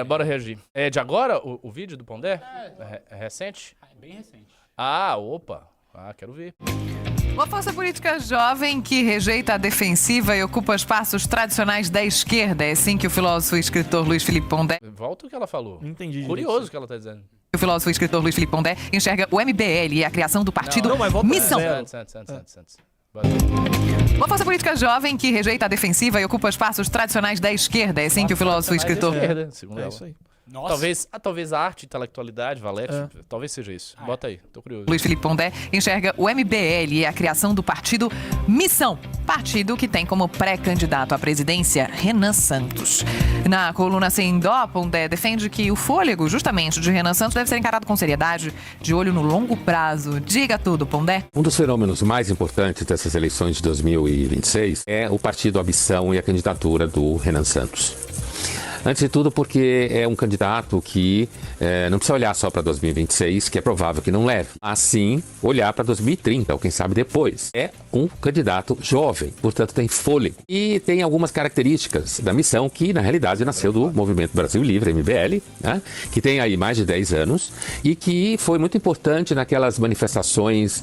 Bora reagir. É de agora o vídeo do Pondé? É recente? É bem recente. Opa. Quero ver. Uma força política jovem que rejeita a defensiva e ocupa espaços tradicionais da esquerda. É assim que o filósofo e escritor Luiz Felipe Pondé... Volta o que ela falou. Não entendi. Curioso o que ela tá dizendo. O filósofo e escritor Luiz Felipe Pondé enxerga o MBL e a criação do partido Missão. Antes. Uma força política jovem que rejeita a defensiva e ocupa espaços tradicionais da esquerda. É assim que o filósofo e escritor... Segundo É ela. isso aí. Nossa. Talvez a arte, intelectualidade, Valete, talvez seja isso. Bota aí, tô curioso. Luiz Felipe Pondé enxerga o MBL e a criação do partido Missão, partido que tem como pré-candidato à presidência Renan Santos. Na coluna Sem Dó, Pondé defende que o fôlego, justamente, de Renan Santos deve ser encarado com seriedade, de olho no longo prazo. Diga tudo, Pondé. Um dos fenômenos mais importantes dessas eleições de 2026 é o partido Missão e a candidatura do Renan Santos. Antes de tudo porque é um candidato que não precisa olhar só para 2026, que é provável que não leve. Assim, olhar para 2030, ou quem sabe depois. É um candidato jovem, portanto tem fôlego. E tem algumas características da Missão que, na realidade, nasceu do Movimento Brasil Livre, MBL, né? Que tem aí mais de 10 anos e que foi muito importante naquelas manifestações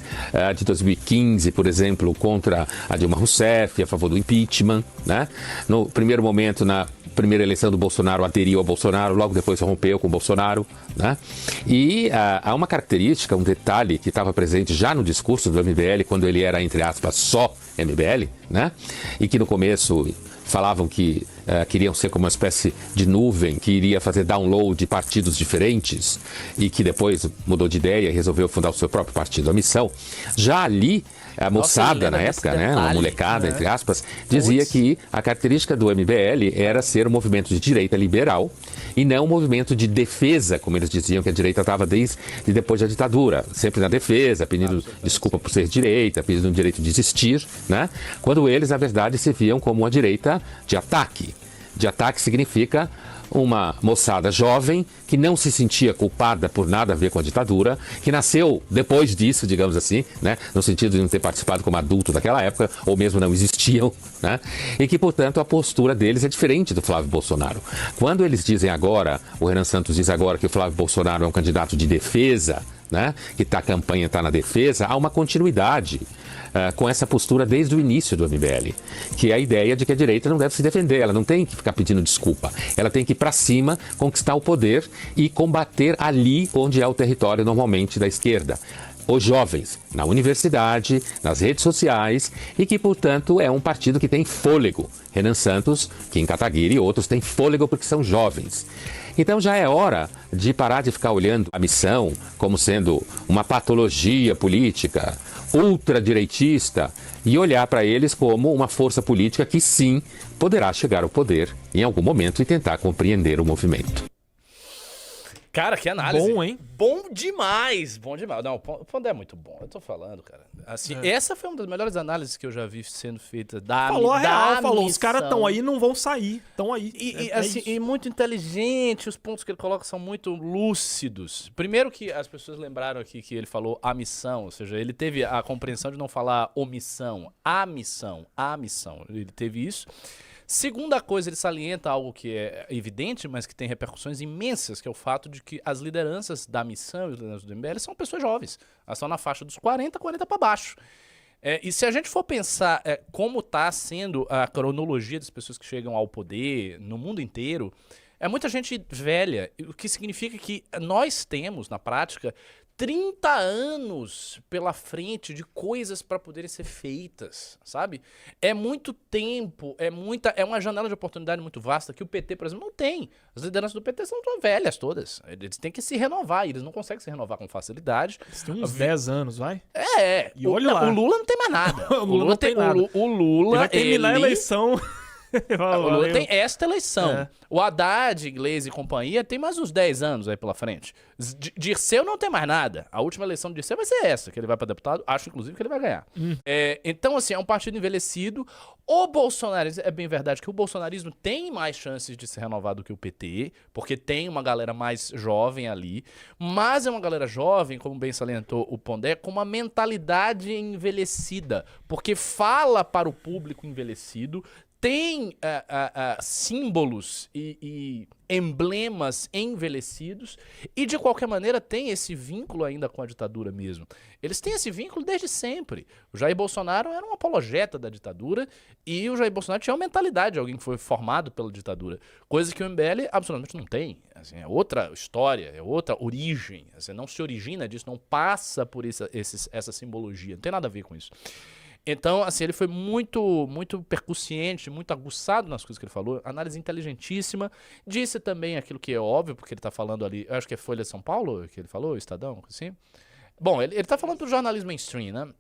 de 2015, por exemplo, contra a Dilma Rousseff, a favor do impeachment, né? No primeiro momento, na primeira eleição do Bolsonaro, aderiu ao Bolsonaro, logo depois rompeu com o Bolsonaro, né? E há uma característica, um detalhe que estava presente já no discurso do MBL, quando ele era, entre aspas, só MBL, né? E que no começo falavam que queriam ser como uma espécie de nuvem que iria fazer download de partidos diferentes e que depois mudou de ideia e resolveu fundar o seu próprio partido, a Missão. Já ali, a moçada na época, né, uma molecada, entre aspas, dizia que a característica do MBL era ser um movimento de direita liberal e não um movimento de defesa, como eles diziam que a direita estava desde depois da ditadura, sempre na defesa, pedindo desculpa por ser direita, pedindo o direito de existir, né? Quando eles, na verdade, se viam como uma direita de ataque. De ataque significa uma moçada jovem que não se sentia culpada por nada a ver com a ditadura, que nasceu depois disso, digamos assim, né, no sentido de não ter participado como adulto daquela época, ou mesmo não existiam, né, e que, portanto, a postura deles é diferente do Flávio Bolsonaro. Quando eles dizem agora, o Renan Santos diz agora que o Flávio Bolsonaro é um candidato de defesa, né, que a campanha está na defesa, há uma continuidade com essa postura desde o início do MBL, que é a ideia de que a direita não deve se defender, ela não tem que ficar pedindo desculpa, ela tem que ir para cima, conquistar o poder e combater ali onde é o território normalmente da esquerda. Os jovens, na universidade, nas redes sociais e que, portanto, é um partido que tem fôlego. Renan Santos, Kim Kataguiri e outros têm fôlego porque são jovens. Então já é hora de parar de ficar olhando a Missão como sendo uma patologia política ultradireitista e olhar para eles como uma força política que sim poderá chegar ao poder em algum momento e tentar compreender o movimento. Cara, que análise. Bom, hein? Bom demais. Não, o Pondé é muito bom, eu tô falando, cara. Assim, essa foi uma das melhores análises que eu já vi sendo feita da Falou a real, falou, Missão. os caras estão aí, não vão sair, estão aí. E muito inteligente, os pontos que ele coloca são muito lúcidos. Primeiro que as pessoas lembraram aqui que ele falou a missão, ou seja, ele teve a compreensão de não falar omissão, a missão. Ele teve isso. Segunda coisa, ele salienta algo que é evidente, mas que tem repercussões imensas, que é o fato de que as lideranças da Missão e as lideranças do MBL são pessoas jovens. Elas estão na faixa dos 40 para baixo. E se a gente for pensar como está sendo a cronologia das pessoas que chegam ao poder no mundo inteiro, é muita gente velha, o que significa que nós temos, na prática, 30 anos pela frente de coisas para poderem ser feitas, sabe? É muito tempo, é uma janela de oportunidade muito vasta que o PT, por exemplo, não tem. As lideranças do PT são velhas todas. Eles têm que se renovar e eles não conseguem se renovar com facilidade. Eles têm uns 10 anos, vai? E olha lá. O Lula não tem mais nada. O Lula não tem nada. O Lula, ele vai terminar a eleição. O Lula tem esta eleição. O Haddad, Gleisi e companhia tem mais uns 10 anos aí pela frente. Dirceu não tem mais nada. A última eleição de Dirceu vai ser essa, que ele vai para deputado. Acho, inclusive, que ele vai ganhar. Então, assim, é um partido envelhecido. O bolsonarismo, é bem verdade que o bolsonarismo tem mais chances de se renovar do que o PT, porque tem uma galera mais jovem ali. Mas é uma galera jovem, como bem salientou o Pondé, com uma mentalidade envelhecida. Porque fala para o público envelhecido, tem símbolos e emblemas envelhecidos e, de qualquer maneira, tem esse vínculo ainda com a ditadura mesmo. Eles têm esse vínculo desde sempre. O Jair Bolsonaro era um apologeta da ditadura e o Jair Bolsonaro tinha uma mentalidade de alguém que foi formado pela ditadura, coisa que o MBL absolutamente não tem. Assim, é outra história, é outra origem. Assim, não se origina disso, não passa por essa simbologia. Não tem nada a ver com isso. Então, assim, ele foi muito percussiente, muito aguçado nas coisas que ele falou, análise inteligentíssima, disse também aquilo que é óbvio, porque ele tá falando ali, eu acho que é Folha de São Paulo que ele falou, Estadão, assim. Bom, ele tá falando pro jornalismo mainstream, né?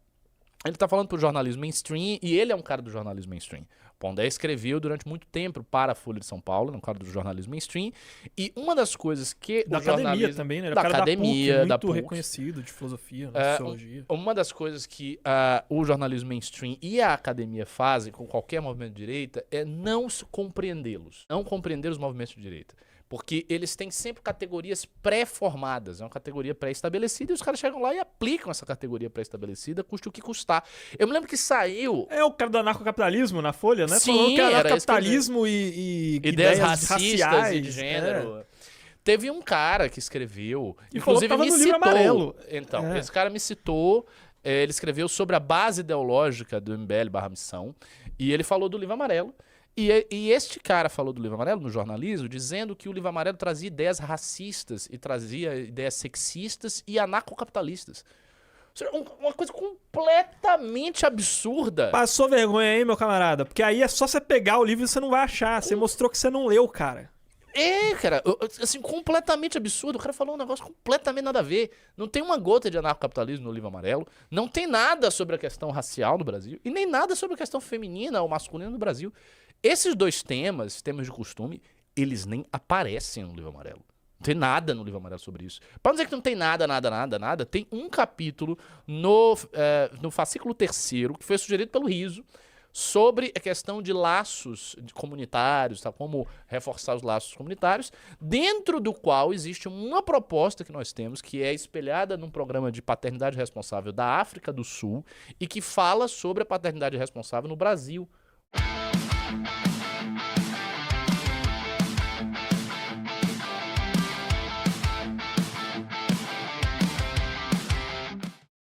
Ele tá falando pro jornalismo mainstream e ele é um cara do jornalismo mainstream. Pondé escreveu durante muito tempo para a Folha de São Paulo, um cara do jornalismo mainstream, e uma das coisas que da academia também, né? Ele da cara academia, da da PUC, muito PUC, reconhecido de filosofia, né? Sociologia. Uma das coisas que o jornalismo mainstream e a academia fazem com qualquer movimento de direita é não compreendê-los, não compreender os movimentos de direita. Porque eles têm sempre categorias pré-formadas, é uma categoria pré-estabelecida e os caras chegam lá e aplicam essa categoria pré-estabelecida, custe o que custar. Eu me lembro que saiu... É o cara do anarcocapitalismo na Folha, né? Sim, falou que era era capitalismo e ideias racistas raciais e de gênero. Teve um cara que escreveu, E inclusive falou que tava me no livro citou. amarelo. Então, esse cara me citou, ele escreveu sobre a base ideológica do MBL/Missão, e ele falou do livro amarelo. E este cara falou do livro amarelo no jornalismo, dizendo que o livro amarelo trazia ideias racistas e trazia ideias sexistas e anarcocapitalistas. Uma coisa completamente absurda. Passou vergonha aí, meu camarada, porque aí é só você pegar o livro e você não vai achar. Você mostrou que você não leu, cara. Cara, assim, completamente absurdo. O cara falou um negócio completamente nada a ver. Não tem uma gota de anarcocapitalismo no livro amarelo. Não tem nada sobre a questão racial no Brasil. E nem nada sobre a questão feminina ou masculina no Brasil. Esses dois temas de costume, eles nem aparecem no livro amarelo. Não tem nada no livro amarelo sobre isso. Pra não dizer que não tem nada, tem um capítulo no fascículo 3º, que foi sugerido pelo Riso, sobre a questão de laços comunitários, tá? Como reforçar os laços comunitários, dentro do qual existe uma proposta que nós temos, que é espelhada num programa de paternidade responsável da África do Sul, e que fala sobre a paternidade responsável no Brasil.